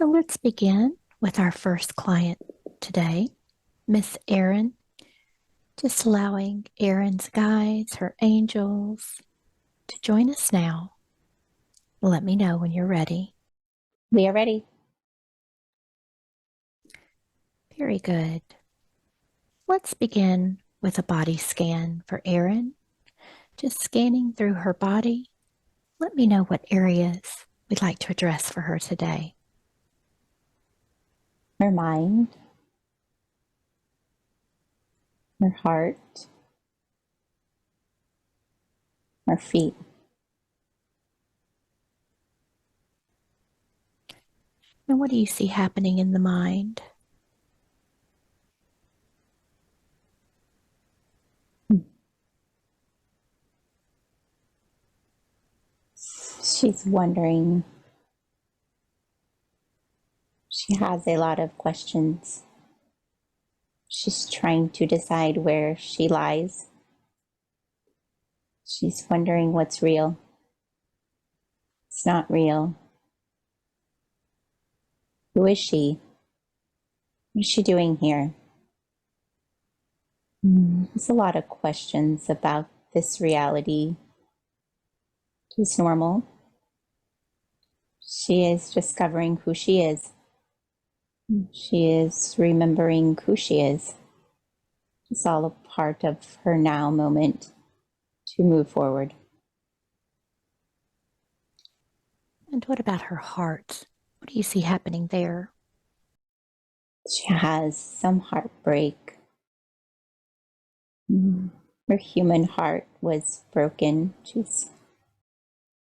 So let's begin with our first client today, Miss Erin. Just allowing Erin's guides, her angels, to join us now. Let me know when you're ready. We are ready. Very good. Let's begin with a body scan for Erin. Just scanning through her body. Let me know what areas we'd like to address for her today. Her mind, her heart, her feet. And what do you see happening in the mind? She's wondering. She has a lot of questions. She's trying to decide where she lies. She's wondering what's real. It's not real. Who is she? What is she doing here? There's a lot of questions about this reality. She's normal. She is discovering who she is. She is remembering who she is. It's all a part of her now moment to move forward. And what about her heart? What do you see happening there? She has some heartbreak. Her human heart was broken. She's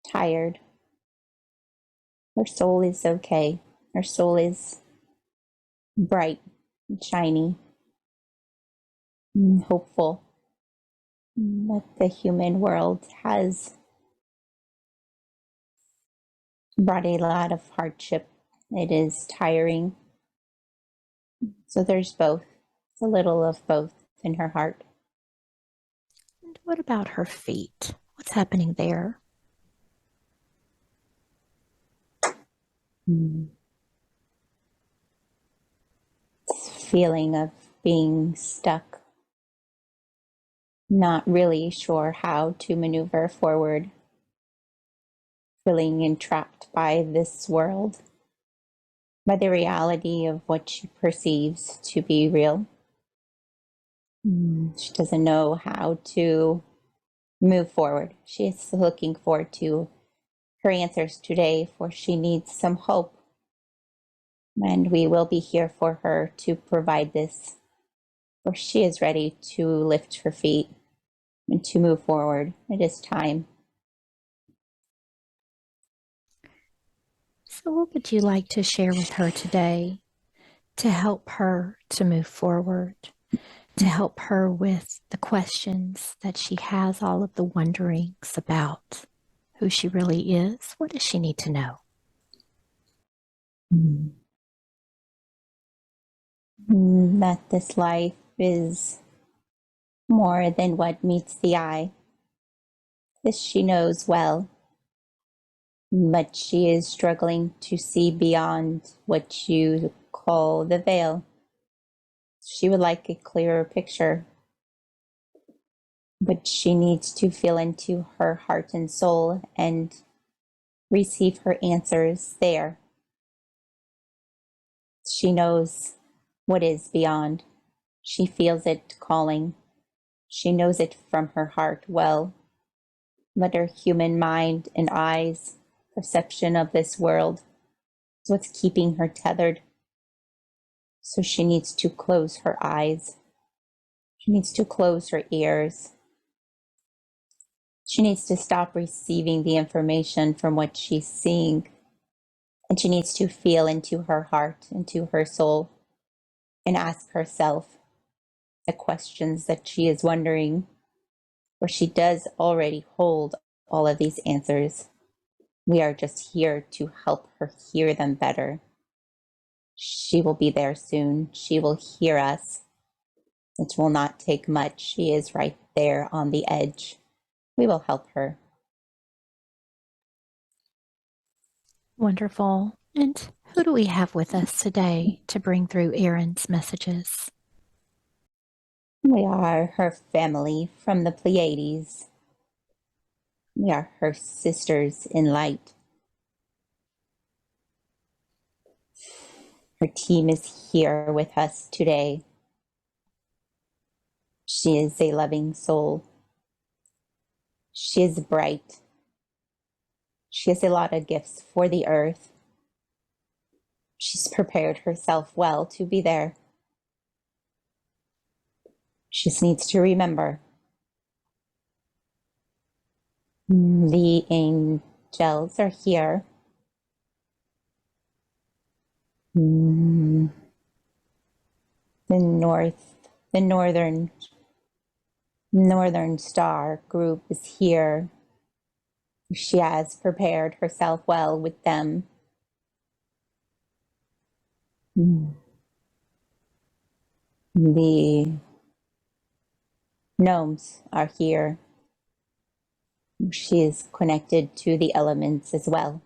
tired. Her soul is okay. Her soul is bright and shiny and hopeful. But the human world has brought a lot of hardship. It is tiring. So there's both. It's a little of both in her heart. And what about her feet? What's happening there? Feeling of being stuck, not really sure how to maneuver forward, feeling entrapped by this world, by the reality of what she perceives to be real. She doesn't know how to move forward. She is looking forward to her answers today, for she needs some hope. And we will be here for her to provide this, for she is ready to lift her feet and to move forward. It is time. So, what would you like to share with her today to help her to move forward, to help her with the questions that she has, all of the wonderings about who she really is? What does she need to know? That this life is more than what meets the eye. This she knows well, but she is struggling to see beyond what you call the veil. She would like a clearer picture, but she needs to feel into her heart and soul and receive her answers there. She knows what is beyond. She feels it calling. She knows it from her heart well, but her human mind and eyes, perception of this world, is what's keeping her tethered. So she needs to close her eyes. She needs to close her ears. She needs to stop receiving the information from what she's seeing. And she needs to feel into her heart, into her soul, and ask herself the questions that she is wondering, for she does already hold all of these answers. We are just here to help her hear them better. She will be there soon. She will hear us. It will not take much. She is right there on the edge. We will help her. Wonderful. And Who do we have with us today to bring through Erin's messages? We are her family from the Pleiades. We are her sisters in light. Her team is here with us today. She is a loving soul. She is bright. She has a lot of gifts for the earth. She's prepared herself well to be there. She just needs to remember. The angels are here. The northern star group is here. She has prepared herself well with them. The gnomes are here. She is connected to the elements as well.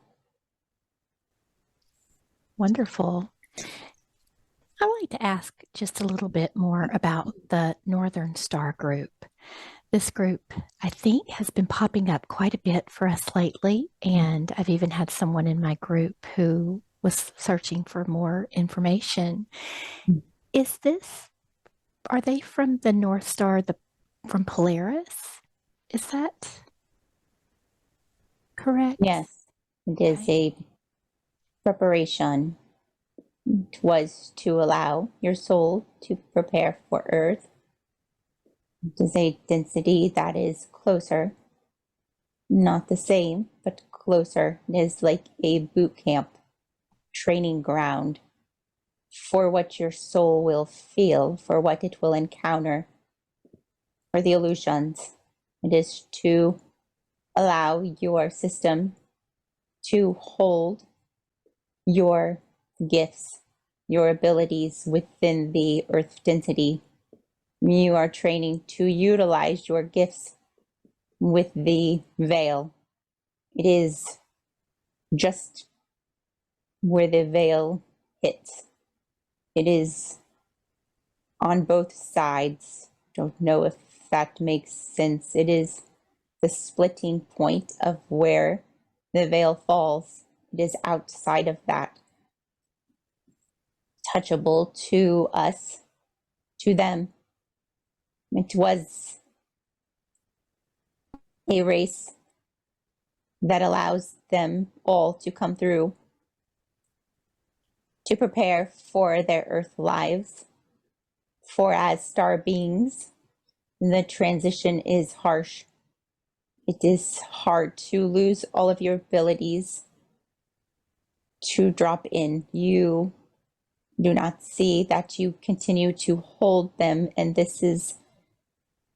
Wonderful. I'd like to ask just a little bit more about the Northern Star group. This group, I think, has been popping up quite a bit for us lately, and I've even had someone in my group who was searching for more information. Are they from the North Star, from Polaris? Is that correct? Yes, it is a preparation. It was to allow your soul to prepare for Earth. It is a density that is closer, not the same, but closer. It is like a boot camp, training ground for what your soul will feel, for what it will encounter, for the illusions. It is to allow your system to hold your gifts, your abilities within the earth density. You are training to utilize your gifts with the veil. It is just where the veil hits. It is on both sides. Don't know if that makes sense. It is the splitting point of where the veil falls. It is outside of that, touchable to us, to them. It was a race that allows them all to come through, to prepare for their earth lives. For as star beings, the transition is harsh. It is hard to lose all of your abilities, to drop in. You do not see that you continue to hold them, and this is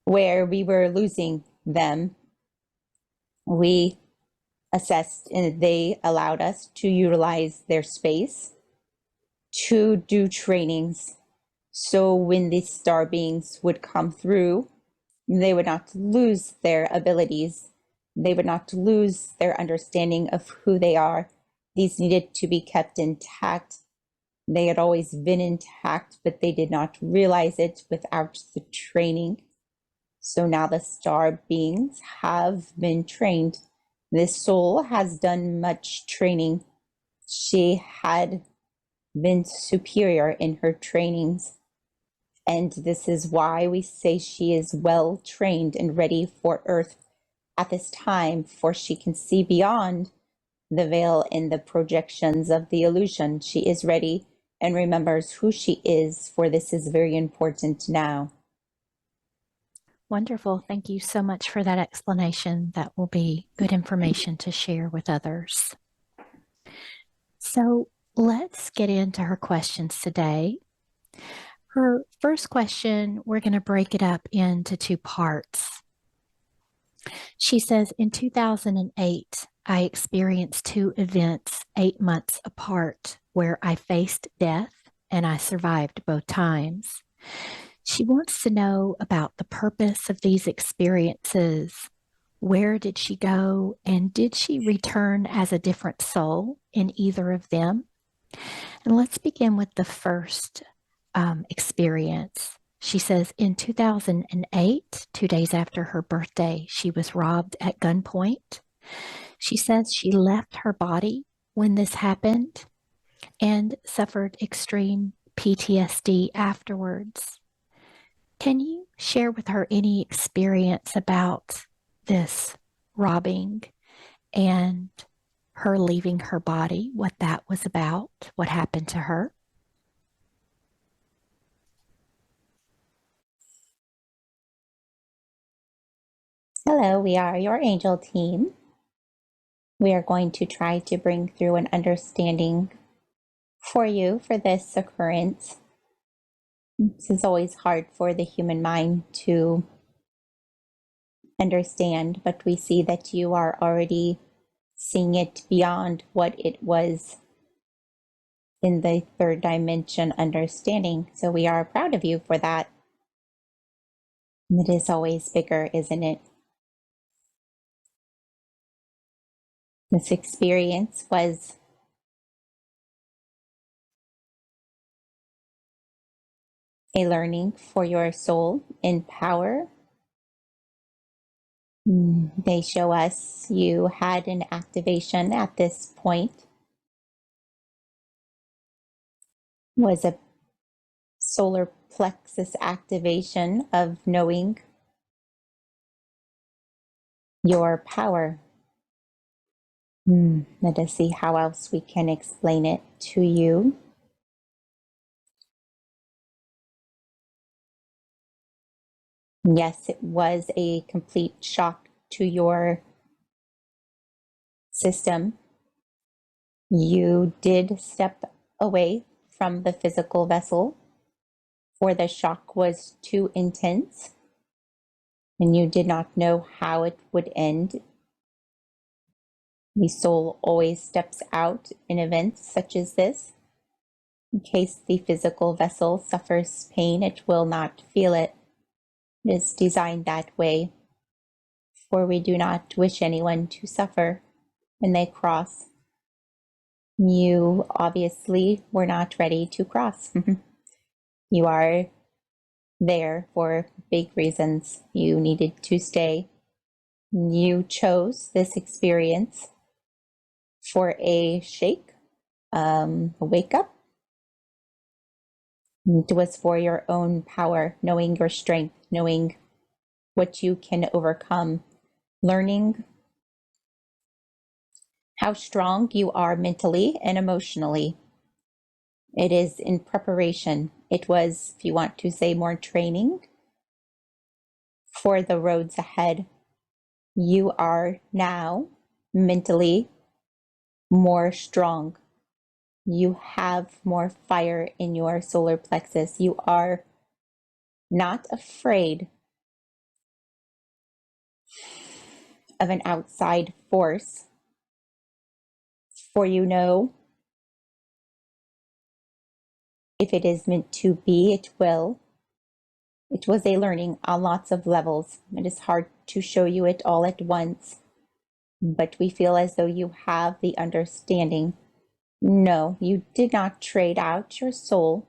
where we were losing them. We assessed and they allowed us to utilize their space to do trainings. So when these star beings would come through, they would not lose their abilities. They would not lose their understanding of who they are. These needed to be kept intact. They had always been intact, but they did not realize it without the training. So now the star beings have been trained. This soul has done much training. She had been superior in her trainings. And this is why we say she is well trained and ready for Earth at this time, for she can see beyond the veil and the projections of the illusion. She is ready and remembers who she is, for this is very important now. Wonderful. Thank you so much for that explanation. That will be good information to share with others. So let's get into her questions today. Her first question, we're going to break it up into two parts. She says, in 2008, I experienced two events 8 months apart where I faced death and I survived both times. She wants to know about the purpose of these experiences. Where did she go? And did she return as a different soul in either of them? And let's begin with the first experience. She says in 2008, 2 days after her birthday, she was robbed at gunpoint. She says she left her body when this happened and suffered extreme PTSD afterwards. Can you share with her any experience about this robbing and her leaving her body, what that was about, what happened to her? Hello, we are your angel team. We are going to try to bring through an understanding for you for this occurrence. This is always hard for the human mind to understand, but we see that you are already seeing it beyond what it was in the third dimension understanding. So we are proud of you for that. It is always bigger, isn't it? This experience was a learning for your soul in power. They show us you had an activation at this point, was a solar plexus activation of knowing your power. Let us see how else we can explain it to you. Yes, it was a complete shock to your system. You did step away from the physical vessel, for the shock was too intense, and you did not know how it would end. The soul always steps out in events such as this. In case the physical vessel suffers pain, it will not feel it. It is designed that way, for we do not wish anyone to suffer when they cross. You obviously were not ready to cross. You are there for big reasons. You needed to stay. You chose this experience for a shake, a wake up. It was for your own power, knowing your strength, knowing what you can overcome, learning how strong you are mentally and emotionally. It is in preparation. It was, if you want to say, more training for the roads ahead. You are now mentally more strong. You have more fire in your solar plexus. You are not afraid of an outside force, for you know if it is meant to be, it will. It was a learning on lots of levels. It is hard to show you it all at once, but we feel as though you have the understanding. No, you did not trade out your soul.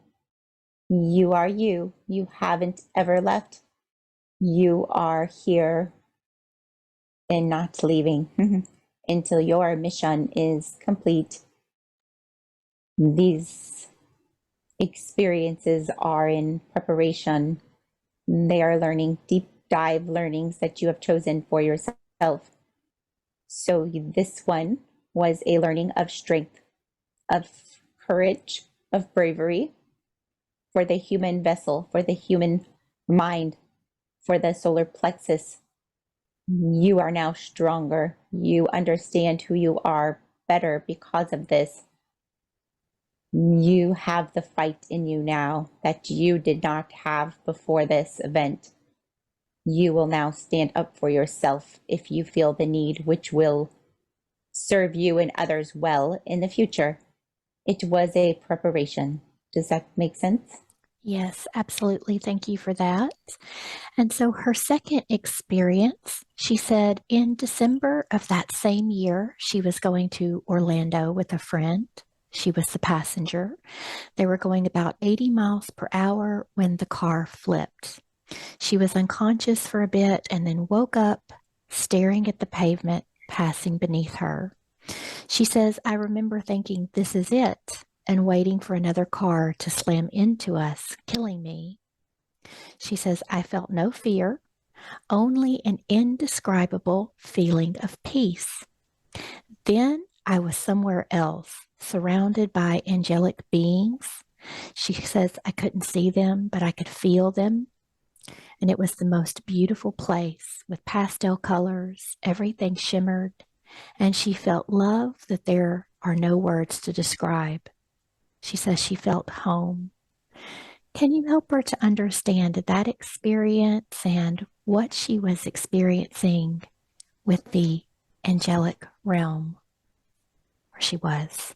You are you. You haven't ever left. You are here and not leaving until your mission is complete. These experiences are in preparation. They are learning, deep dive learnings that you have chosen for yourself. So this one was a learning of strength, of courage, of bravery for the human vessel, for the human mind, for the solar plexus. You are now stronger. You understand who you are better because of this. You have the fight in you now that you did not have before this event. You will now stand up for yourself if you feel the need, which will serve you and others well in the future. It was a preparation. Does that make sense? Yes, absolutely. Thank you for that. And so her second experience, she said in December of that same year, she was going to Orlando with a friend. She was the passenger. They were going about 80 miles per hour when the car flipped. She was unconscious for a bit and then woke up, staring at the pavement passing beneath her. She says, I remember thinking, this is it, and waiting for another car to slam into us, killing me. She says, I felt no fear, only an indescribable feeling of peace. Then I was somewhere else, surrounded by angelic beings. She says, I couldn't see them, but I could feel them. And it was the most beautiful place with pastel colors. Everything shimmered. And she felt love that there are no words to describe. She says she felt home. Can you help her to understand that experience and what she was experiencing with the angelic realm where she was?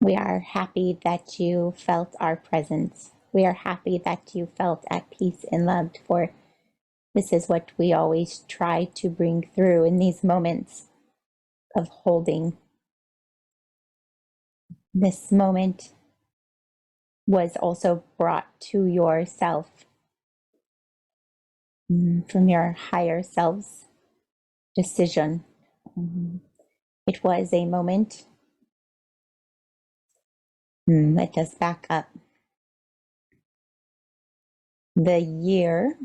We are happy that you felt our presence. We are happy that you felt at peace and loved, for this is what we always try to bring through in these moments of holding. This moment was also brought to yourself from your higher self's decision. It was a moment. Let us back up. The year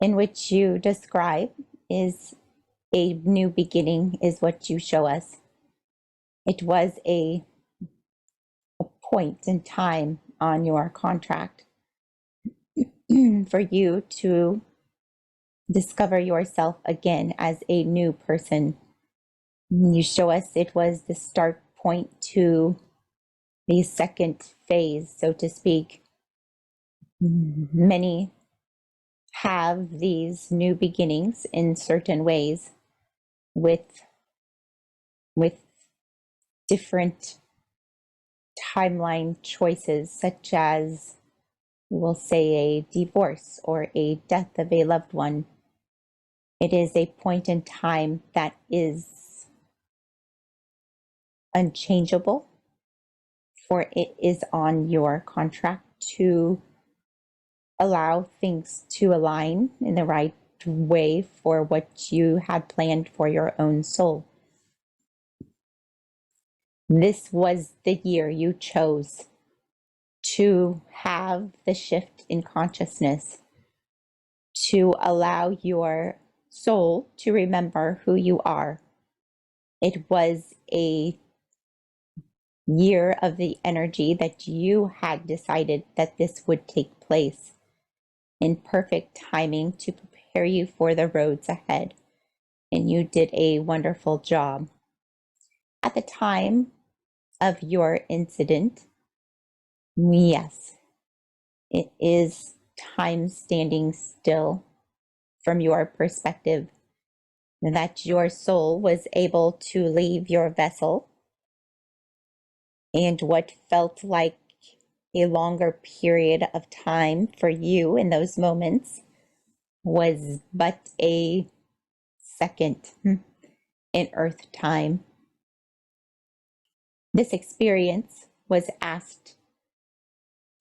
in which you describe is a new beginning, is what you show us. It was a point in time on your contract for you to discover yourself again as a new person. You show us it was the start point to the second phase, so to speak. Many have these new beginnings in certain ways with different timeline choices, such as, we will say, a divorce or a death of a loved one. It is a point in time that is unchangeable, for it is on your contract to allow things to align in the right way for what you had planned for your own soul. This was the year you chose to have the shift in consciousness, to allow your soul to remember who you are. It was a year of the energy that you had decided that this would take place in perfect timing to prepare you for the roads ahead. And you did a wonderful job. At the time of your incident, yes, it is time standing still from your perspective, that your soul was able to leave your vessel, and what felt like a longer period of time for you in those moments was but a second in earth time. This experience was asked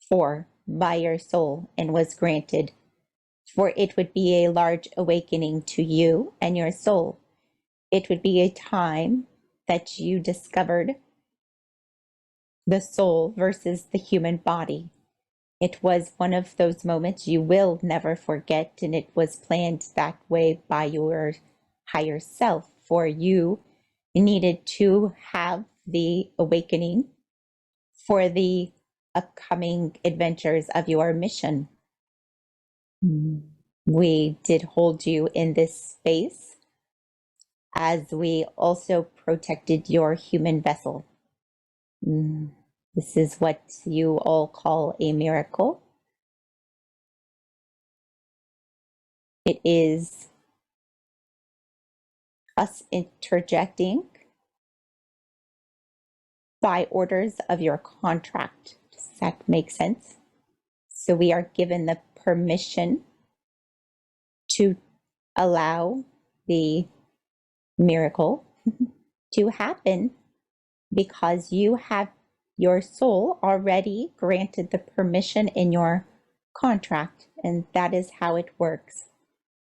for by your soul and was granted, for it would be a large awakening to you and your soul. It would be a time that you discovered the soul versus the human body. It was one of those moments you will never forget, and it was planned that way by your higher self, for you needed to have the awakening for the upcoming adventures of your mission. We did hold you in this space as we also protected your human vessel. This is what you all call a miracle. It is us interjecting by orders of your contract. Does that make sense? So we are given the permission to allow the miracle to happen because you have your soul already granted the permission in your contract, and that is how it works.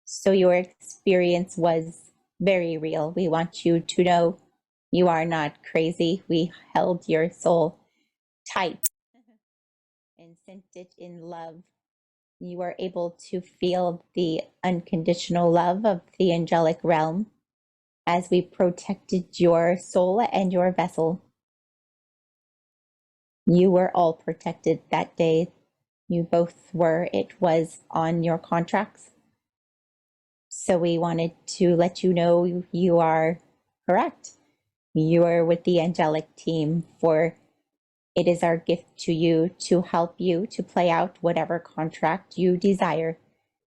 So your experience was very real. We want you to know you are not crazy. We held your soul tight and sent it in love. You are able to feel the unconditional love of the angelic realm as we protected your soul and your vessel. You were all protected that day. You both were. It was on your contracts. So we wanted to let you know you are correct. You are with the angelic team, for it is our gift to you to help you to play out whatever contract you desire.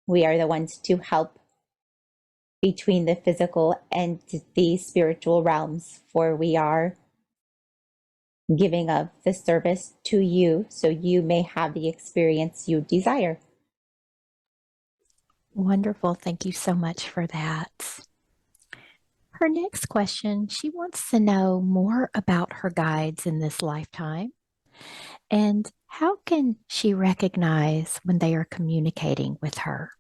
We are the ones to help between the physical and the spiritual realms, for we are giving of the service to you so you may have the experience you desire. Wonderful. Thank you so much for that. Her next question, she wants to know more about her guides in this lifetime and how can she recognize when they are communicating with her?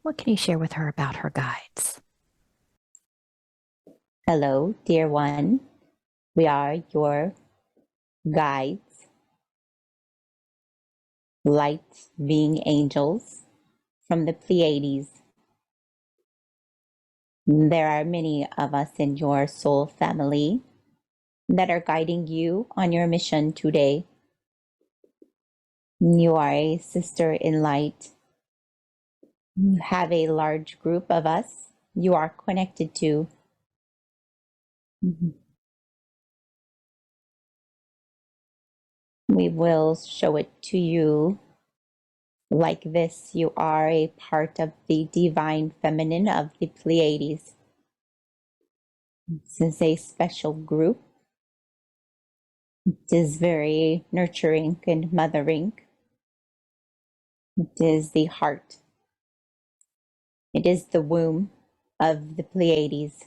What can you share with her about her guides? Hello, dear one. We are your guides, light being angels from the Pleiades. There are many of us in your soul family that are guiding you on your mission today. You are a sister in light. You have a large group of us you are connected to. We will show it to you like this. You are a part of the divine feminine of the Pleiades. This is a special group. It is very nurturing and mothering. It is the heart. It is the womb of the Pleiades.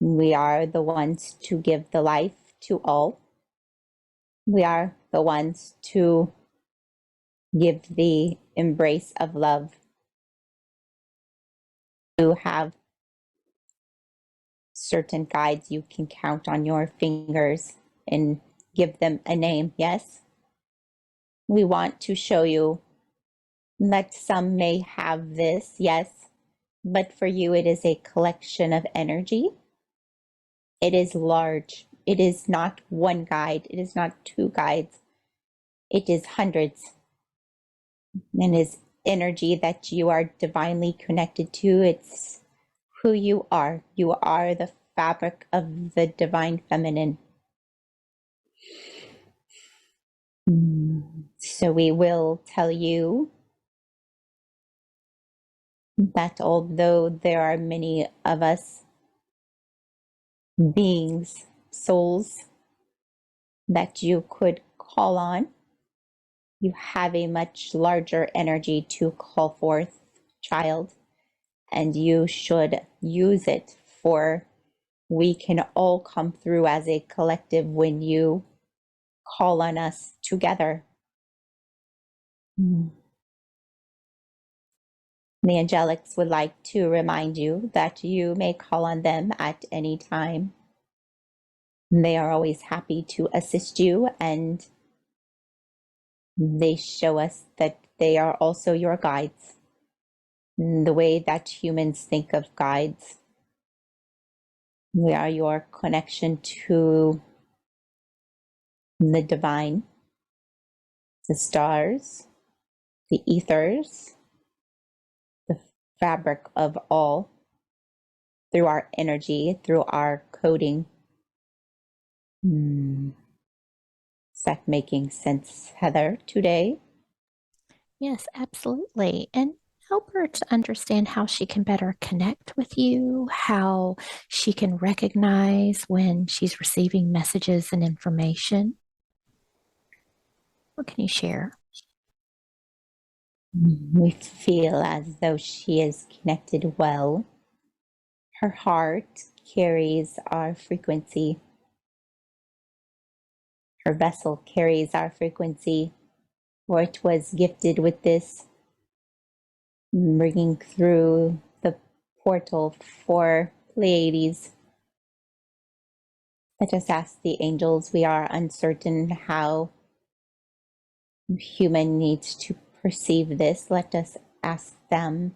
We are the ones to give the life to all. We are the ones to give the embrace of love. You have certain guides you can count on your fingers and give them a name, yes? We want to show you that some may have this, yes, but for you it is a collection of energy. It is large. It is not one guide. It is not two guides. It is hundreds. And is energy that you are divinely connected to. It's who you are. You are the fabric of the divine feminine. So we will tell you that although there are many of us beings, souls that you could call on, you have a much larger energy to call forth, child, and you should use it, for we can all come through as a collective when you call on us together. The angelics would like to remind you that you may call on them at any time. They are always happy to assist you, and they show us that they are also your guides. The way that humans think of guides, we are your connection to the divine, the stars, the ethers, the fabric of all, through our energy, through our coding. Is that making sense, Heather, today? Yes, absolutely. And help her to understand how she can better connect with you, how she can recognize when she's receiving messages and information. What can you share? We feel as though she is connected well. Her heart carries our frequency. Her vessel carries our frequency, or it was gifted with this, bringing through the portal for Pleiades. Let us ask the angels. We are uncertain how human needs to perceive this. Let us ask them.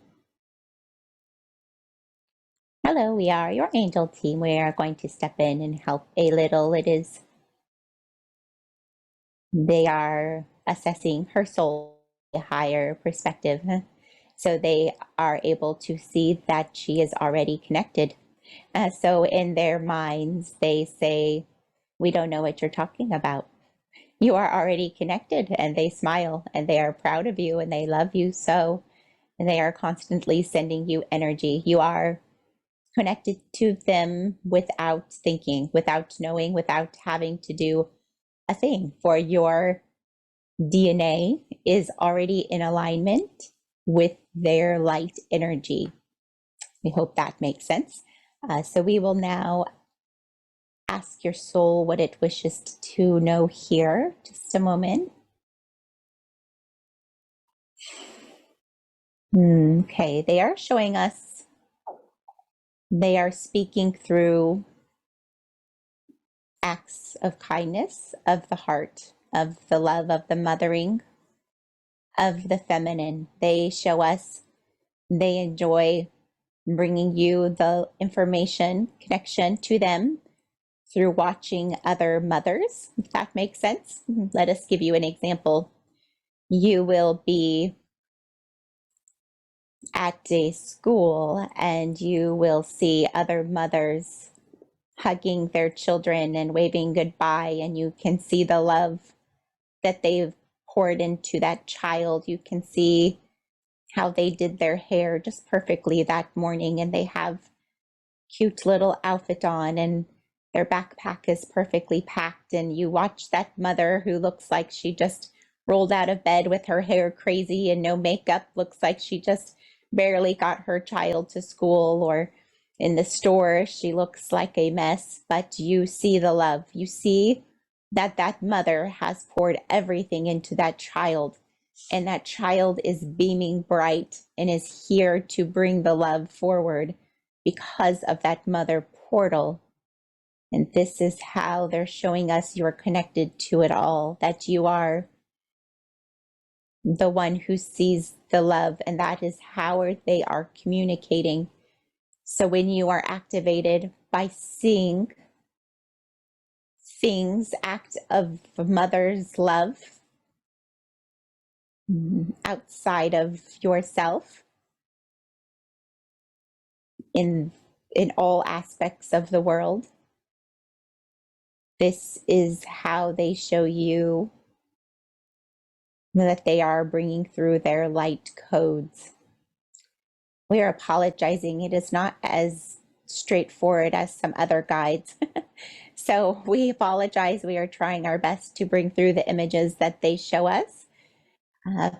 Hello, we are your angel team. We are going to step in and help a little. They are assessing her soul, a higher perspective. So they are able to see that she is already connected. So in their minds, they say, we don't know what you're talking about. You are already connected. And they smile and they are proud of you and they love you so. And they are constantly sending you energy. You are connected to them without thinking, without knowing, without having to do a thing. For your DNA is already in alignment with their light energy. We hope that makes sense. So we will now ask your soul what it wishes to know here. Just a moment. Okay, they are showing us, they are speaking through acts of kindness, of the heart, of the love, of the mothering, of the feminine. They show us they enjoy bringing you the information connection to them through watching other mothers, if that makes sense. Let us give you an example. You will be at a school and you will see other mothers hugging their children and waving goodbye, and you can see the love that they've poured into that child. You can see how they did their hair just perfectly that morning, and they have cute little outfit on and their backpack is perfectly packed, and you watch that mother who looks like she just rolled out of bed with her hair crazy and no makeup, looks like she just barely got her child to school, or in the store she looks like a mess, but you see the love. You see that that mother has poured everything into that child, and that child is beaming bright and is here to bring the love forward because of that mother portal. And this is how they're showing us you're connected to it all, that you are the one who sees the love, and that is how they are communicating. So when you are activated by seeing things, act of mother's love outside of yourself, in all aspects of the world, this is how they show you that they are bringing through their light codes. We are apologizing. It is not as straightforward as some other guides. So we apologize. We are trying our best to bring through the images that they show us.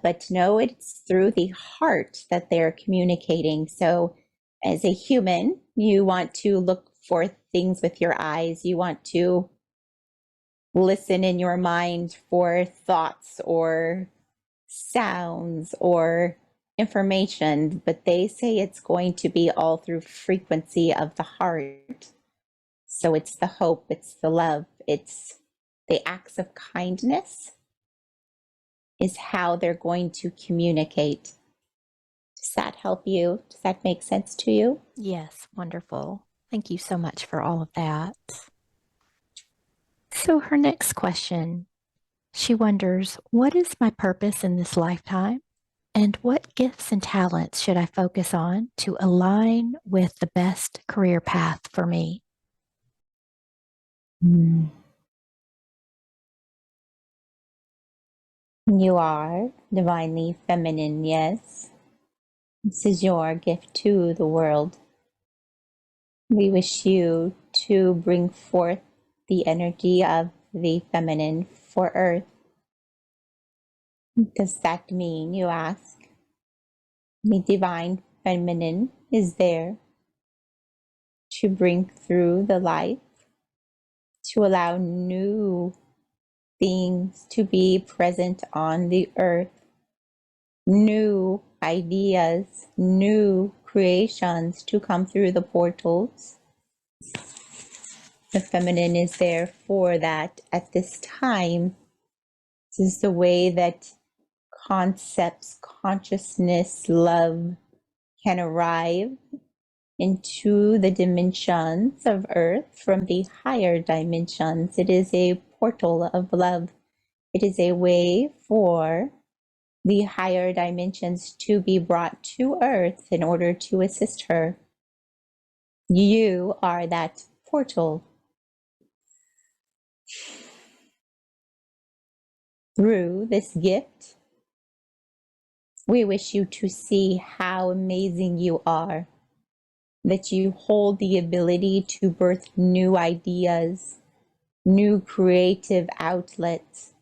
But no, it's through the heart that they're communicating. So as a human, you want to look for things with your eyes. You want to listen in your mind for thoughts or sounds or information, but they say it's going to be all through frequency of the heart. So it's the hope, it's the love, it's the acts of kindness is how they're going to communicate. Does that help you? Does that make sense to you? Yes, wonderful. Thank you so much for all of that. So, her next question, she wonders, what is my purpose in this lifetime? And what gifts and talents should I focus on to align with the best career path for me? You are divinely feminine, yes. This is your gift to the world. We wish you to bring forth the energy of the feminine for Earth. What does that mean, you ask? The divine feminine is there to bring through the life, to allow new things to be present on the earth, new ideas, new creations to come through the portals. The feminine is there for that at this time. This is the way that concepts, consciousness, love can arrive into the dimensions of earth from the higher dimensions. It is a portal of love. It is a way for the higher dimensions to be brought to earth in order to assist her. You are that portal. Through this gift, we wish you to see how amazing you are, that you hold the ability to birth new ideas, new creative outlets,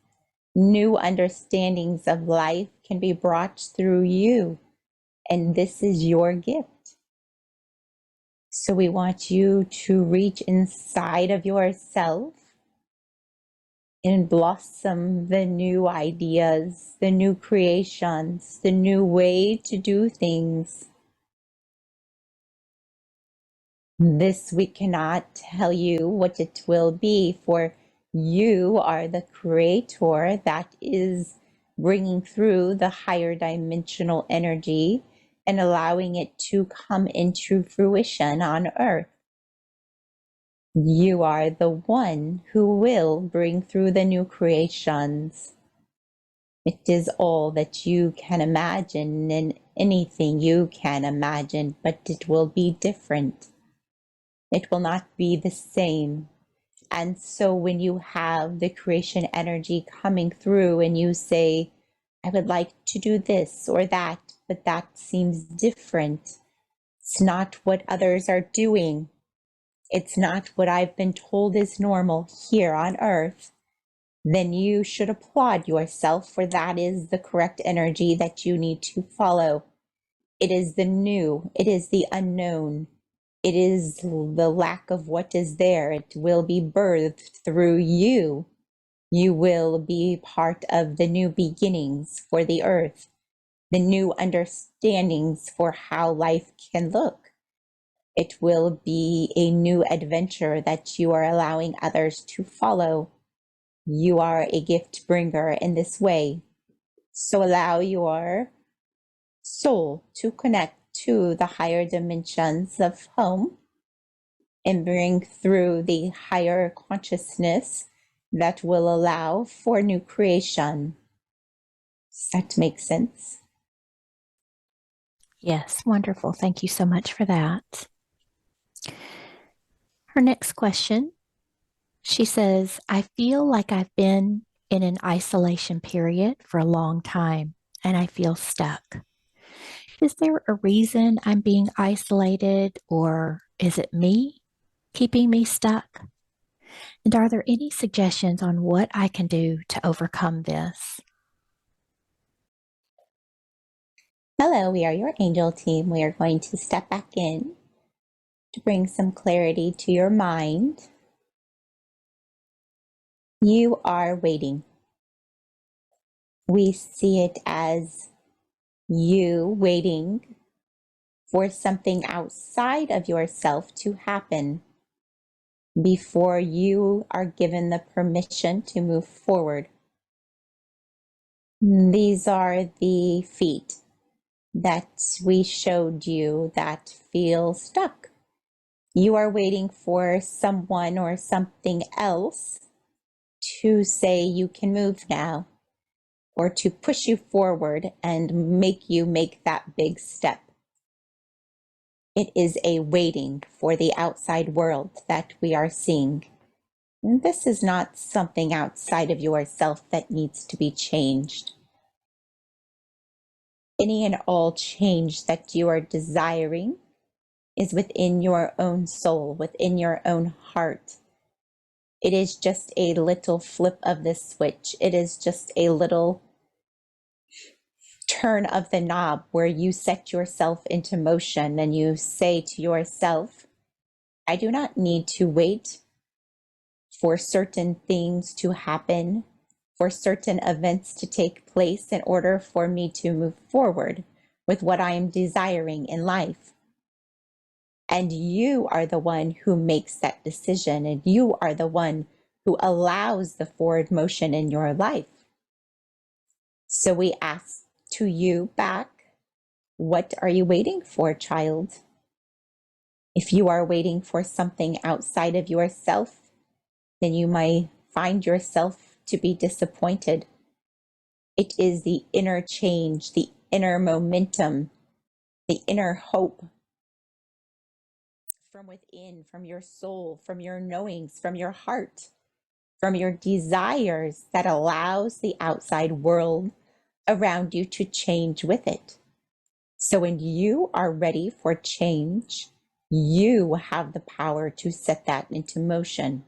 new understandings of life can be brought through you. And this is your gift. So we want you to reach inside of yourself and blossom the new ideas, the new creations, the new way to do things. This we cannot tell you what it will be, for you are the creator that is bringing through the higher dimensional energy and allowing it to come into fruition on earth. You are the one who will bring through the new creations. It is all that you can imagine and anything you can imagine, but it will be different. It will not be the same. And so when you have the creation energy coming through and you say, I would like to do this or that, but that seems different. It's not what others are doing. It's not what I've been told is normal here on earth. Then you should applaud yourself, for that is the correct energy that you need to follow. It is the new, it is the unknown, it is the lack of what is there. It will be birthed through you. You will be part of the new beginnings for the earth, the new understandings for how life can look. It will be a new adventure that you are allowing others to follow. You are a gift bringer in this way. So allow your soul to connect to the higher dimensions of home and bring through the higher consciousness that will allow for new creation. Does that make sense? Yes, wonderful. Thank you so much for that. Her next question, she says, I feel like I've been in an isolation period for a long time and I feel stuck. Is there a reason I'm being isolated, or is it me keeping me stuck? And are there any suggestions on what I can do to overcome this? Hello, we are your angel team. We are going to step back in to bring some clarity to your mind. You are waiting. We see it as you waiting for something outside of yourself to happen before you are given the permission to move forward. These are the feet that we showed you that feel stuck. You are waiting for someone or something else to say you can move now, or to push you forward and make you make that big step. It is a waiting for the outside world that we are seeing. And this is not something outside of yourself that needs to be changed. Any and all change that you are desiring is within your own soul, within your own heart. It is just a little flip of the switch. It is just a little turn of the knob where you set yourself into motion and you say to yourself, I do not need to wait for certain things to happen, for certain events to take place in order for me to move forward with what I am desiring in life. And you are the one who makes that decision, and you are the one who allows the forward motion in your life. So we ask to you back, what are you waiting for, child? If you are waiting for something outside of yourself, then you might find yourself to be disappointed. It is the inner change, the inner momentum, the inner hope from within, from your soul, from your knowings, from your heart, from your desires that allows the outside world around you to change with it. So when you are ready for change, you have the power to set that into motion.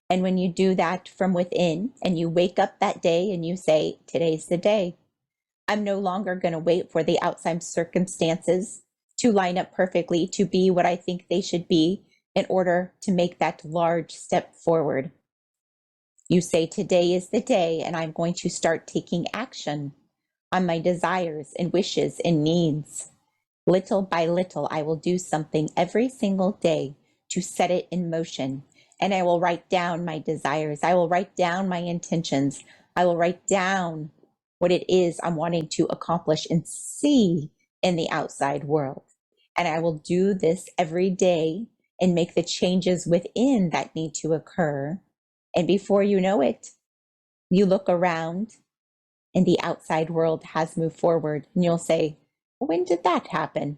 And when you do that from within and you wake up that day and you say, today's the day, I'm no longer going to wait for the outside circumstances to line up perfectly to be what I think they should be in order to make that large step forward. You say, today is the day, and I'm going to start taking action on my desires and wishes and needs. Little by little, I will do something every single day to set it in motion. And I will write down my desires. I will write down my intentions. I will write down what it is I'm wanting to accomplish and see in the outside world. And I will do this every day and make the changes within that need to occur. And before you know it, you look around and the outside world has moved forward. And you'll say, when did that happen?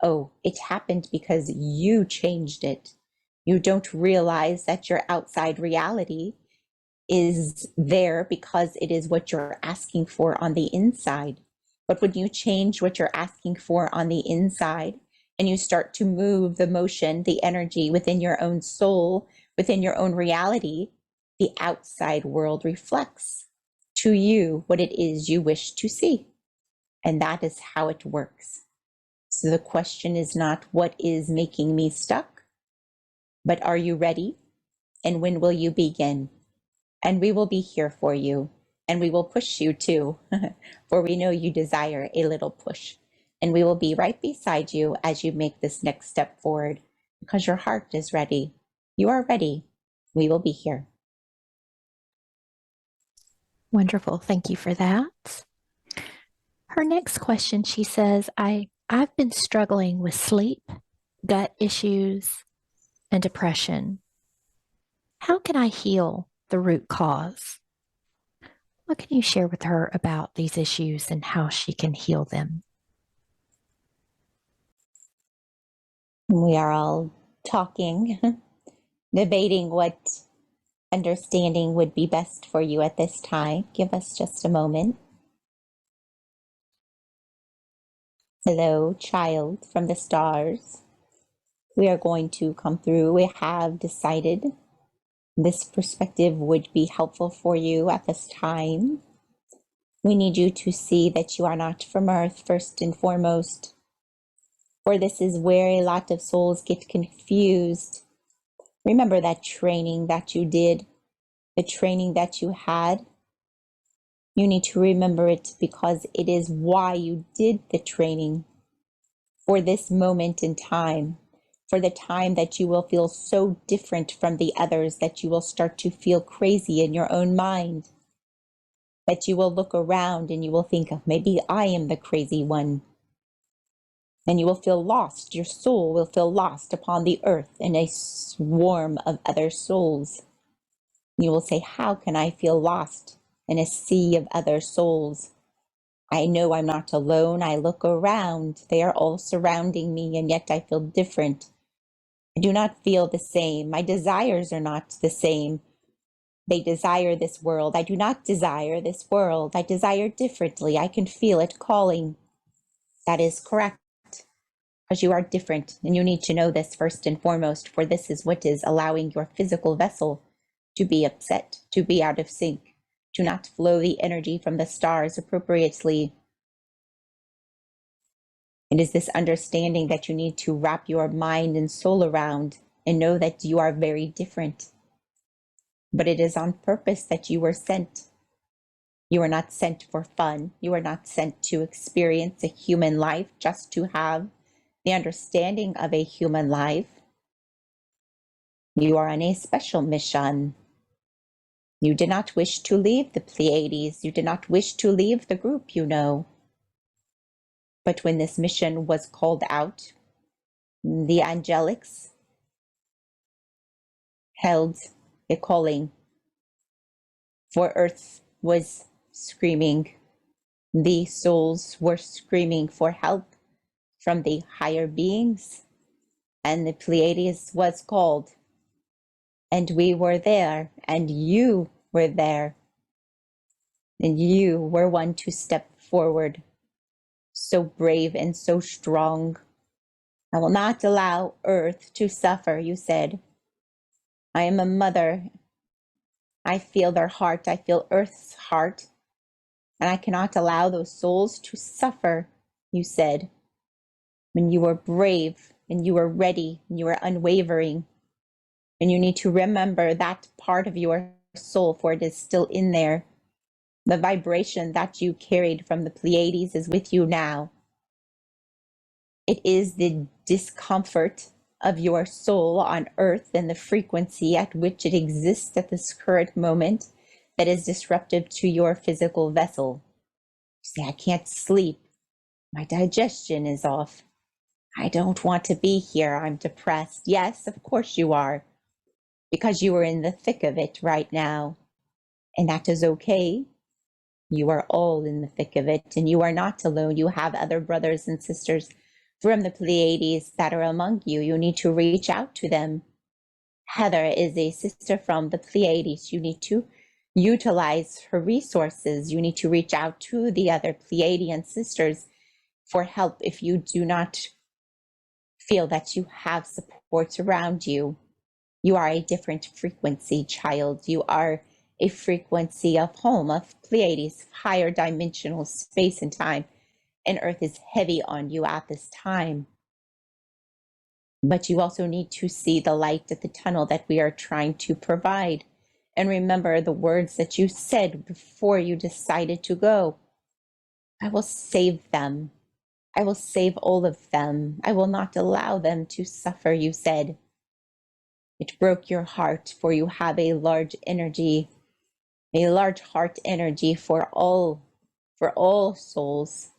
Oh, it happened because you changed it. You don't realize that your outside reality is there because it is what you're asking for on the inside. But when you change what you're asking for on the inside and you start to move the motion, the energy within your own soul, within your own reality, the outside world reflects to you what it is you wish to see. And that is how it works. So the question is not what is making me stuck, but are you ready? And when will you begin? And we will be here for you. And we will push you too, for we know you desire a little push. And we will be right beside you as you make this next step forward, because your heart is ready. You are ready. We will be here. Wonderful. Thank you for that. Her next question, she says, I've been struggling with sleep, gut issues, and depression. How can I heal the root cause? What can you share with her about these issues and how she can heal them? We are all talking, debating what understanding would be best for you at this time. Give us just a moment. Hello, child from the stars. We are going to come through. We have decided this perspective would be helpful for you at this time. We need you to see that you are not from Earth, first and foremost, for this is where a lot of souls get confused. Remember that training that you did, the training that you had. You need to remember it because it is why you did the training, for this moment in time, for the time that you will feel so different from the others that you will start to feel crazy in your own mind, that you will look around and you will think, maybe I am the crazy one. And you will feel lost. Your soul will feel lost upon the earth in a swarm of other souls. You will say, how can I feel lost in a sea of other souls? I know I'm not alone. I look around. They are all surrounding me, and yet I feel different. I do not feel the same. My desires are not the same. They desire this world. I do not desire this world. I desire differently. I can feel it calling. That is correct, because you are different, and you need to know this first and foremost, for this is what is allowing your physical vessel to be upset, to be out of sync, to not flow the energy from the stars appropriately. It is this understanding that you need to wrap your mind and soul around, and know that you are very different. But it is on purpose that you were sent. You are not sent for fun. You are not sent to experience a human life just to have the understanding of a human life. You are on a special mission. You did not wish to leave the Pleiades. You did not wish to leave the group, you know. But when this mission was called out, the angelics held a calling, for Earth was screaming. The souls were screaming for help from the higher beings, and the Pleiades was called. And we were there, and you were there, and you were one to step forward, so brave and so strong. I will not allow Earth to suffer, you said. I am a mother. I feel their heart. I feel Earth's heart. And I cannot allow those souls to suffer, you said. When you were brave and you were ready and you were unwavering. And you need to remember that part of your soul, for it is still in there. The vibration that you carried from the Pleiades is with you now. It is the discomfort of your soul on Earth and the frequency at which it exists at this current moment that is disruptive to your physical vessel. You say, I can't sleep. My digestion is off. I don't want to be here. I'm depressed. Yes, of course you are, because you are in the thick of it right now. And that is okay. You are all in the thick of it, and you are not alone. You have other brothers and sisters from the Pleiades that are among you. You need to reach out to them. Heather is a sister from the Pleiades. You need to utilize her resources. You need to reach out to the other Pleiadian sisters for help if you do not feel that you have support around you. You are a different frequency, child. You are a frequency of home, of Pleiades, higher dimensional space and time. And Earth is heavy on you at this time. But you also need to see the light at the tunnel that we are trying to provide. And remember the words that you said before you decided to go. I will save them. I will save all of them. I will not allow them to suffer, you said. It broke your heart, for you have a large energy, a large heart energy for all souls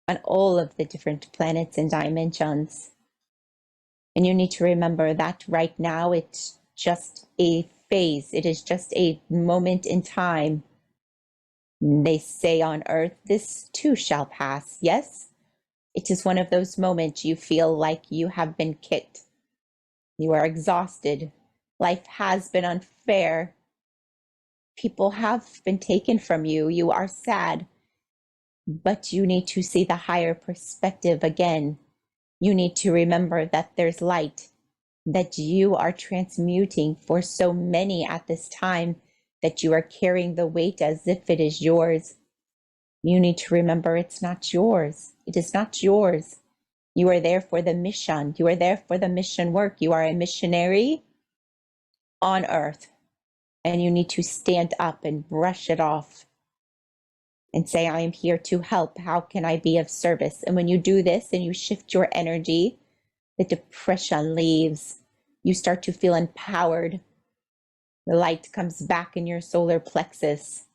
on all of the different planets and dimensions. And you need to remember that right now it's just a phase. It is just a moment in time. They say on Earth, this too shall pass. Yes, it is one of those moments you feel like you have been kicked. You are exhausted. Life has been unfair. People have been taken from you. You are sad. But you need to see the higher perspective again. You need to remember that there's light, that you are transmuting for so many at this time, that you are carrying the weight as if it is yours. You need to remember it's not yours. It is not yours. You are there for the mission. You are there for the mission work. You are a missionary on Earth, and you need to stand up and brush it off and say, I am here to help. How can I be of service? And when you do this and you shift your energy, the depression leaves. You start to feel empowered. The light comes back in your solar plexus,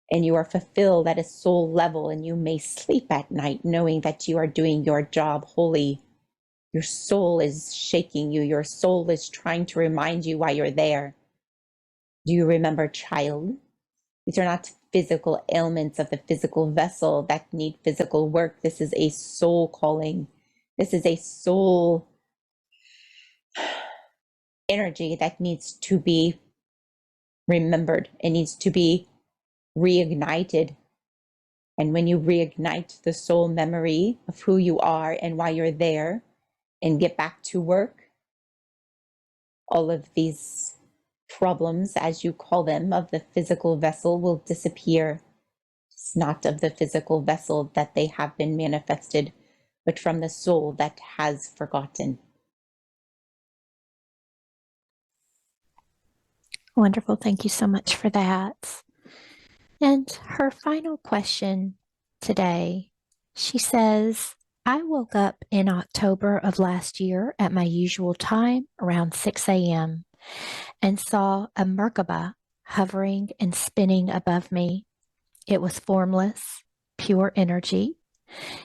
and you are fulfilled at a soul level, and you may sleep at night knowing that you are doing your job wholly. Your soul is shaking you. Your soul is trying to remind you why you're there. Do you remember, child? These are not physical ailments of the physical vessel that need physical work. This is a soul calling. This is a soul energy that needs to be remembered. It needs to be reignited. And when you reignite the soul memory of who you are and why you're there and get back to work, all of these problems, as you call them, of the physical vessel will disappear. It's not of the physical vessel that they have been manifested, but from the soul that has forgotten. Wonderful. Thank you so much for that. And her final question today, she says, I woke up in October of last year at my usual time, around 6 a.m., and saw a Merkaba hovering and spinning above me. It was formless, pure energy.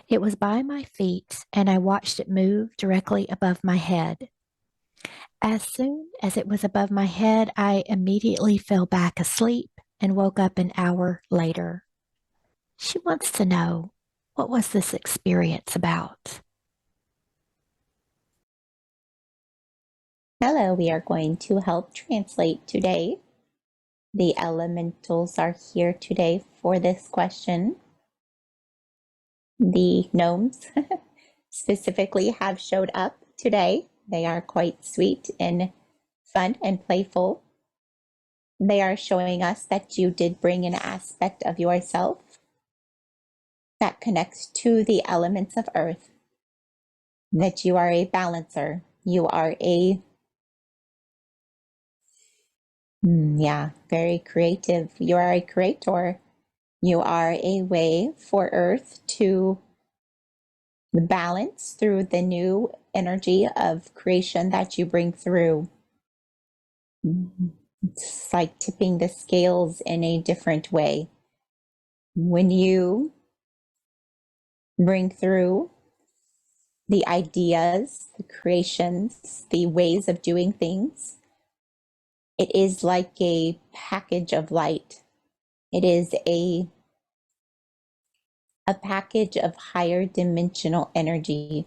It was by my feet, and I watched it move directly above my head. As soon as it was above my head, I immediately fell back asleep and woke up an hour later. She wants to know, what was this experience about? Hello, we are going to help translate today. The elementals are here today for this question. The gnomes specifically have showed up today. They are quite sweet and fun and playful. They are showing us that you did bring an aspect of yourself that connects to the elements of earth, that you are a balancer. You are very creative. You are a creator. You are a way for earth to balance through the new energy of creation that you bring through. It's like tipping the scales in a different way. When you bring through the ideas, the creations, the ways of doing things, it is like a package of light. It is a package of higher dimensional energy.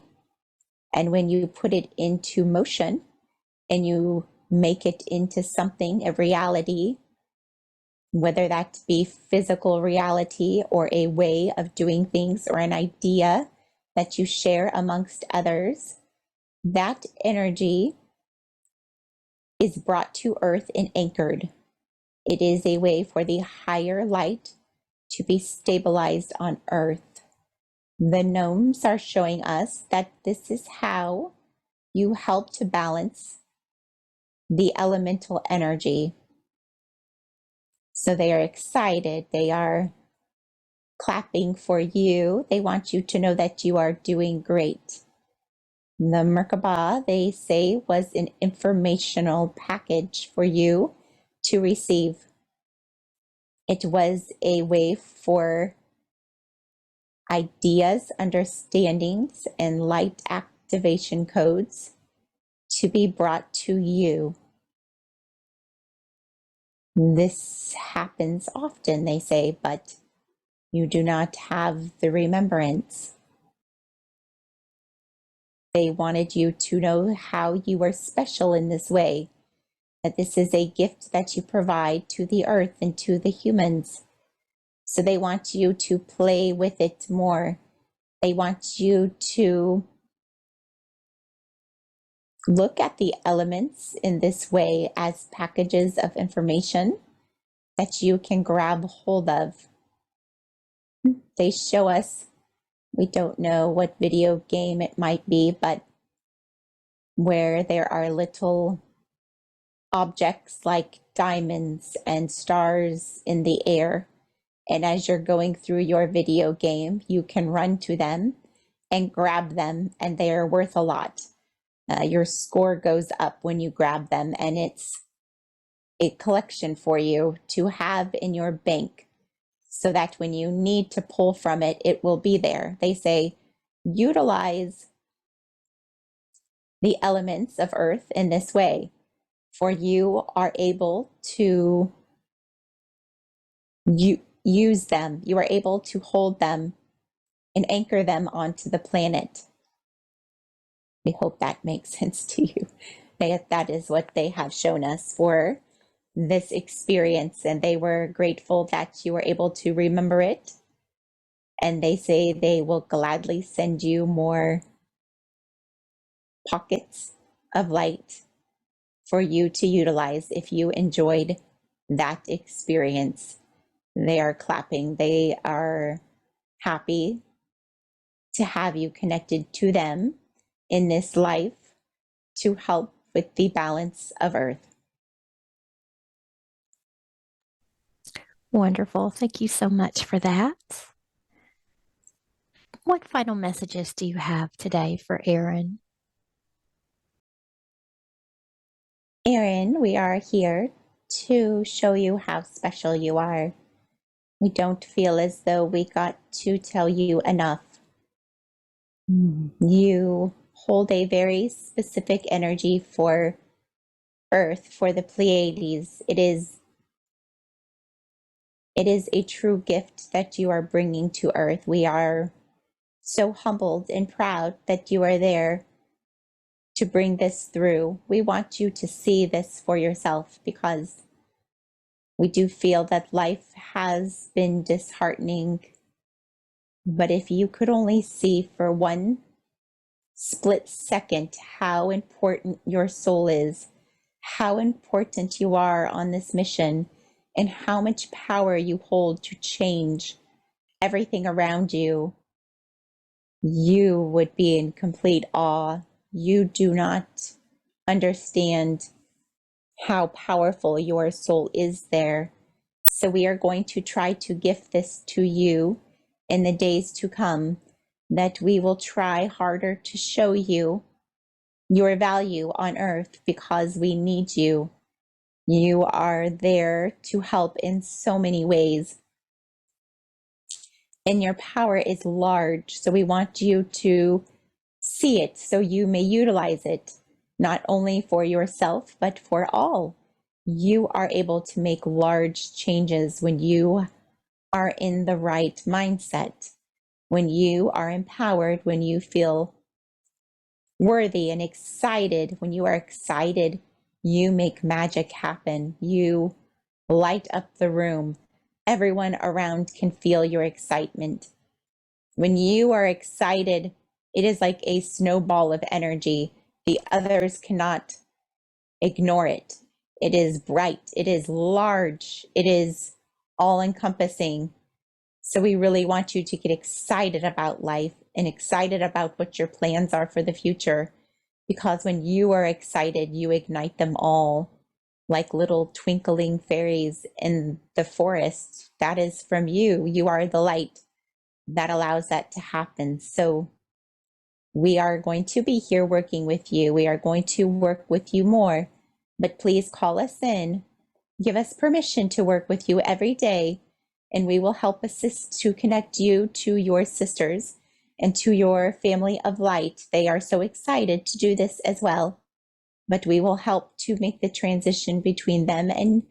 And when you put it into motion and you make it into something, a reality, whether that be physical reality or a way of doing things or an idea that you share amongst others, that energy is brought to earth and anchored. It is a way for the higher light to be stabilized on earth. The gnomes are showing us that this is how you help to balance the elemental energy. So they are excited. They are clapping for you. They want you to know that you are doing great. The Merkaba, they say, was an informational package for you to receive. It was a way for ideas, understandings, and light activation codes to be brought to you. This happens often, they say, but you do not have the remembrance. They wanted you to know how you are special in this way, that this is a gift that you provide to the earth and to the humans. So they want you to play with it more. They want you to look at the elements in this way as packages of information that you can grab hold of. They show us, we don't know what video game it might be, but where there are little objects like diamonds and stars in the air. And as you're going through your video game, you can run to them and grab them, and they are worth a lot. Your score goes up when you grab them, and it's a collection for you to have in your bank so that when you need to pull from it, it will be there. They say, utilize the elements of earth in this way, for you are able to use them. You are able to hold them and anchor them onto the planet. We hope that makes sense to you. That is what they have shown us for this experience, and they were grateful that you were able to remember it. And they say they will gladly send you more pockets of light for you to utilize if you enjoyed that experience. They are clapping. They are happy to have you connected to them in this life to help with the balance of earth. Wonderful. Thank you so much for that. What final messages do you have today for Erin? Erin, we are here to show you how special you are. We don't feel as though we got to tell you enough. You hold a very specific energy for Earth, for the Pleiades. It is a true gift that you are bringing to Earth. We are so humbled and proud that you are there to bring this through. We want you to see this for yourself because we do feel that life has been disheartening. But if you could only see for one split second how important your soul is, how important you are on this mission, and how much power you hold to change everything around you, you would be in complete awe. You do not understand how powerful your soul is there. So we are going to try to gift this to you in the days to come, that we will try harder to show you your value on earth because we need you. You are there to help in so many ways. And your power is large. So we want you to see it so you may utilize it, not only for yourself, but for all. You are able to make large changes when you are in the right mindset, when you are empowered, when you feel worthy and excited. When you are excited, you make magic happen. You light up the room. Everyone around can feel your excitement. When you are excited, it is like a snowball of energy. The others cannot ignore it. It is bright, it is large, it is all encompassing. So we really want you to get excited about life and excited about what your plans are for the future. Because when you are excited, you ignite them all like little twinkling fairies in the forest. That is from you. You are the light that allows that to happen. So we are going to be here working with you. We are going to work with you more, but please call us in. Give us permission to work with you every day, and we will help assist to connect you to your sisters and to your family of light. They are so excited to do this as well, but we will help to make the transition between them and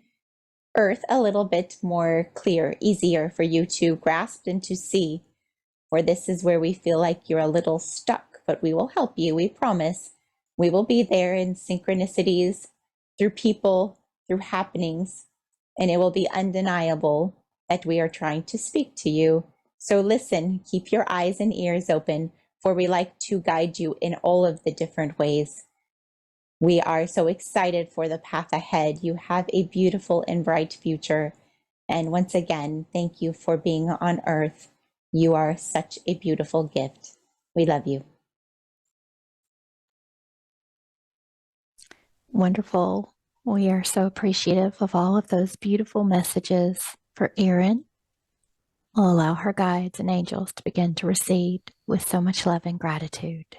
Earth a little bit more clear, easier for you to grasp and to see. For this is where we feel like you're a little stuck, but we will help you, we promise. We will be there in synchronicities, through people, through happenings, and it will be undeniable that we are trying to speak to you. So listen, keep your eyes and ears open, for we like to guide you in all of the different ways. We are so excited for the path ahead. You have a beautiful and bright future. And once again, thank you for being on Earth. You are such a beautiful gift. We love you. Wonderful. We are so appreciative of all of those beautiful messages for Erin. We'll allow her guides and angels to begin to recede with so much love and gratitude.